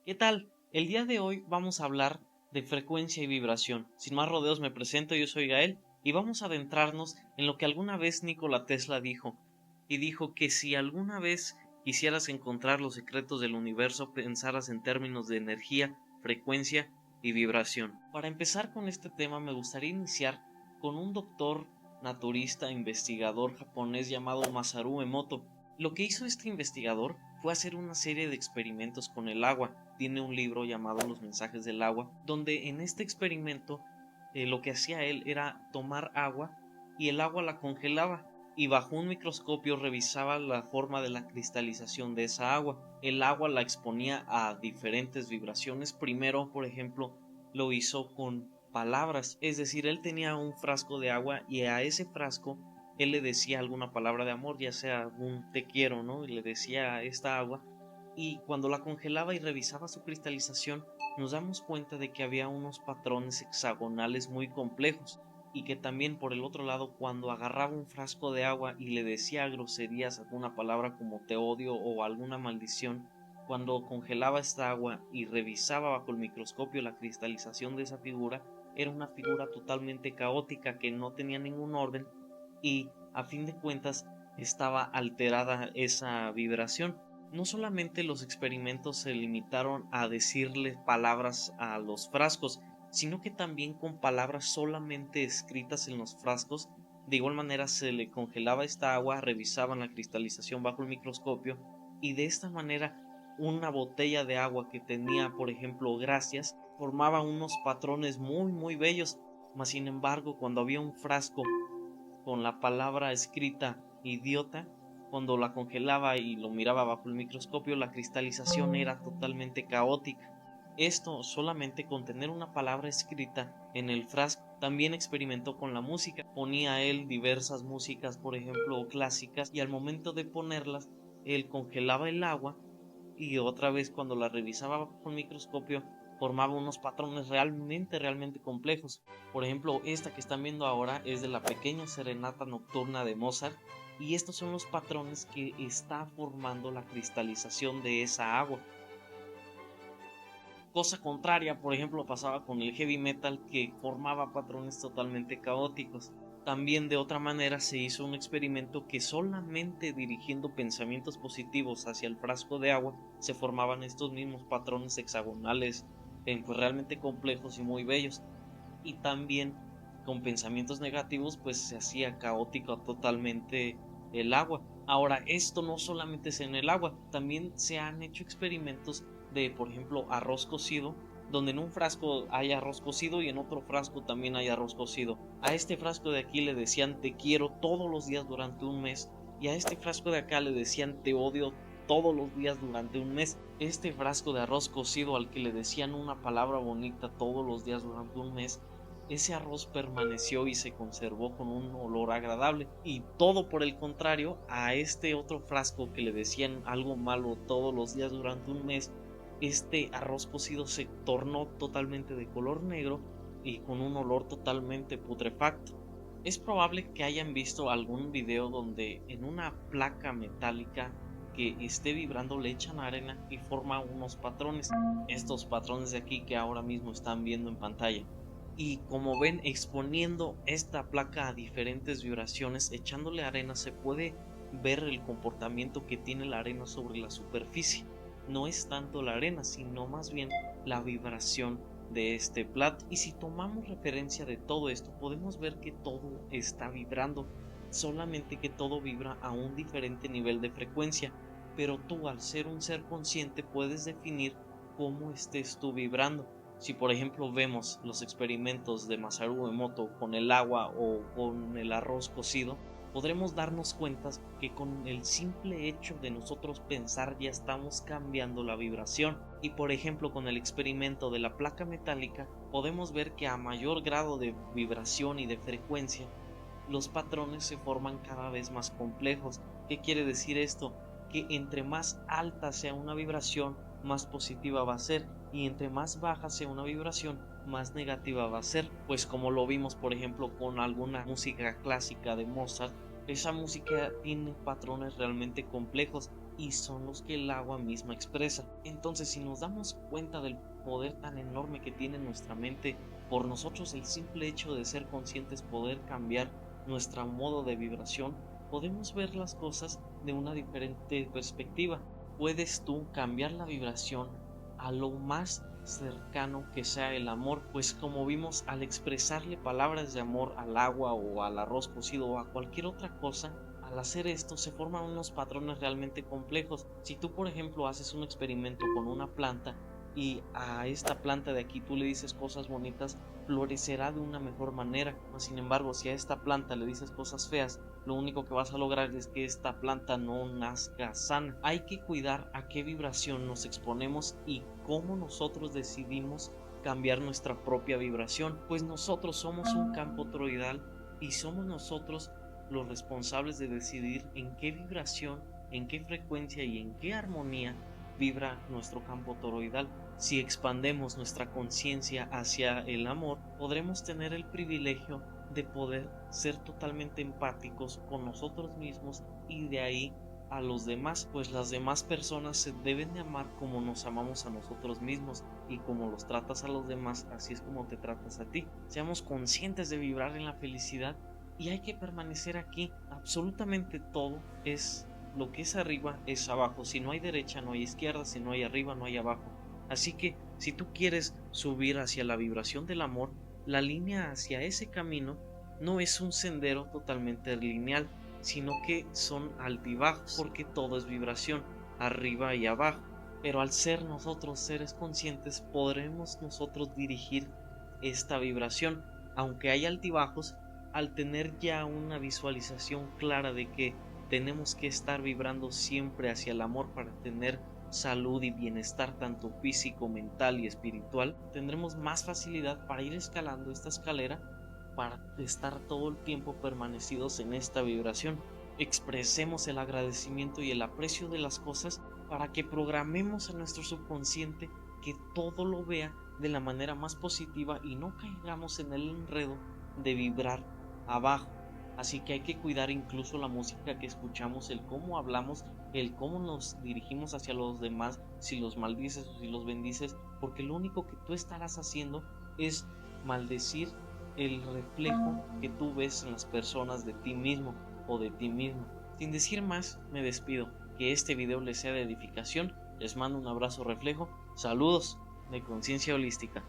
¿Qué tal? El día de hoy vamos a hablar de frecuencia y vibración. Sin más rodeos me presento, yo soy Gael y vamos a adentrarnos en lo que alguna vez Nikola Tesla dijo. Y dijo que si alguna vez quisieras encontrar los secretos del universo, pensaras en términos de energía, frecuencia y vibración. Para empezar con este tema me gustaría iniciar con un doctor naturista investigador japonés llamado Masaru Emoto. Lo que hizo este investigador fue hacer una serie de experimentos con el agua. Tiene un libro llamado Los mensajes del agua, donde en este experimento lo que hacía él era tomar agua y el agua la congelaba y bajo un microscopio revisaba la forma de la cristalización de esa agua. El agua la exponía a diferentes vibraciones. Primero, por ejemplo, lo hizo con palabras, es decir, él tenía un frasco de agua y a ese frasco él le decía alguna palabra de amor, ya sea un te quiero, ¿no? Y le decía a esta agua, y cuando la congelaba y revisaba su cristalización, nos damos cuenta de que había unos patrones hexagonales muy complejos, y que también por el otro lado, cuando agarraba un frasco de agua y le decía groserías, alguna palabra como te odio o alguna maldición, cuando congelaba esta agua y revisaba bajo el microscopio la cristalización de esa figura, era una figura totalmente caótica que no tenía ningún orden y a fin de cuentas estaba alterada esa vibración. No solamente los experimentos se limitaron a decirle palabras a los frascos, sino que también con palabras solamente escritas en los frascos. De igual manera se le congelaba esta agua, revisaban la cristalización bajo el microscopio y de esta manera una botella de agua que tenía, por ejemplo, gracias, formaba unos patrones muy bellos. Mas sin embargo, cuando había un frasco con la palabra escrita idiota, cuando la congelaba y lo miraba bajo el microscopio, la cristalización era totalmente caótica. Esto solamente con tener una palabra escrita en el frasco. También experimentó con la música. Ponía él diversas músicas, por ejemplo, clásicas, y al momento de ponerlas, él congelaba el agua y otra vez cuando la revisaba bajo el microscopio formaba unos patrones realmente complejos. Por ejemplo, esta que están viendo ahora es de la pequeña serenata nocturna de Mozart y estos son los patrones que está formando la cristalización de esa agua. Cosa contraria, por ejemplo, pasaba con el heavy metal que formaba patrones totalmente caóticos. También de otra manera se hizo un experimento que solamente dirigiendo pensamientos positivos hacia el frasco de agua se formaban estos mismos patrones hexagonales, pues realmente complejos y muy bellos. Y también con pensamientos negativos pues se hacía caótico totalmente el agua. Ahora, esto no solamente es en el agua, también se han hecho experimentos de, por ejemplo, arroz cocido, donde en un frasco hay arroz cocido y en otro frasco también hay arroz cocido. A este frasco de aquí le decían te quiero todos los días durante un mes y a este frasco de acá le decían te odio todos los días durante un mes. Este frasco de arroz cocido al que le decían una palabra bonita todos los días durante un mes, ese arroz permaneció y se conservó con un olor agradable, y todo por el contrario a este otro frasco que le decían algo malo todos los días durante un mes, este arroz cocido se tornó totalmente de color negro y con un olor totalmente putrefacto. Es probable que hayan visto algún video donde en una placa metálica que esté vibrando le echan arena y forma unos patrones, estos patrones de aquí que ahora mismo están viendo en pantalla. Y como ven, exponiendo esta placa a diferentes vibraciones, echándole arena, se puede ver el comportamiento que tiene la arena sobre la superficie. No es tanto la arena, sino más bien la vibración de este plato. Y si tomamos referencia de todo esto, podemos ver que todo está vibrando, solamente que todo vibra a un diferente nivel de frecuencia. Pero tú, al ser un ser consciente, puedes definir cómo estés tú vibrando. Si por ejemplo vemos los experimentos de Masaru Emoto con el agua o con el arroz cocido, podremos darnos cuenta que con el simple hecho de nosotros pensar ya estamos cambiando la vibración. Y por ejemplo con el experimento de la placa metálica podemos ver que a mayor grado de vibración y de frecuencia, los patrones se forman cada vez más complejos. ¿Qué quiere decir esto? Que entre más alta sea una vibración, más positiva va a ser, y entre más baja sea una vibración, más negativa va a ser. Pues como lo vimos por ejemplo con alguna música clásica de Mozart, esa música tiene patrones realmente complejos y son los que el agua misma expresa. Entonces, si nos damos cuenta del poder tan enorme que tiene nuestra mente, por nosotros el simple hecho de ser conscientes poder cambiar nuestro modo de vibración, podemos ver las cosas de una diferente perspectiva. Puedes tú cambiar la vibración a lo más cercano que sea el amor, pues como vimos, al expresarle palabras de amor al agua o al arroz cocido o a cualquier otra cosa, al hacer esto se forman unos patrones realmente complejos. Si tú, por ejemplo, haces un experimento con una planta y a esta planta de aquí tú le dices cosas bonitas, florecerá de una mejor manera. Sin embargo, si a esta planta le dices cosas feas, lo único que vas a lograr es que esta planta no nazca sana. Hay que cuidar a qué vibración nos exponemos y cómo nosotros decidimos cambiar nuestra propia vibración, pues nosotros somos un campo toroidal y somos nosotros los responsables de decidir en qué vibración, en qué frecuencia y en qué armonía vibra nuestro campo toroidal. Si expandemos nuestra conciencia hacia el amor, podremos tener el privilegio de poder ser totalmente empáticos con nosotros mismos y de ahí a los demás, pues las demás personas se deben de amar como nos amamos a nosotros mismos, y como los tratas a los demás, así es como te tratas a ti. Seamos conscientes de vibrar en la felicidad y hay que permanecer aquí. Absolutamente todo es lo que es arriba, es abajo. Si no hay derecha, no hay izquierda. Si no hay arriba, no hay abajo. Así que si tú quieres subir hacia la vibración del amor, la línea hacia ese camino no es un sendero totalmente lineal, sino que son altibajos, porque todo es vibración, arriba y abajo. Pero al ser nosotros seres conscientes, podremos nosotros dirigir esta vibración. Aunque hay altibajos, al tener ya una visualización clara de que tenemos que estar vibrando siempre hacia el amor para tener salud y bienestar tanto físico, mental y espiritual, tendremos más facilidad para ir escalando esta escalera, para estar todo el tiempo permanecidos en esta vibración. Expresemos el agradecimiento y el aprecio de las cosas para que programemos a nuestro subconsciente que todo lo vea de la manera más positiva y no caigamos en el enredo de vibrar abajo. Así que hay que cuidar incluso la música que escuchamos, el cómo hablamos, el cómo nos dirigimos hacia los demás, si los maldices o si los bendices, porque lo único que tú estarás haciendo es maldecir el reflejo que tú ves en las personas de ti mismo o de ti mismo. Sin decir más, me despido. Que este video les sea de edificación. Les mando un abrazo reflejo. Saludos de Conciencia Holística.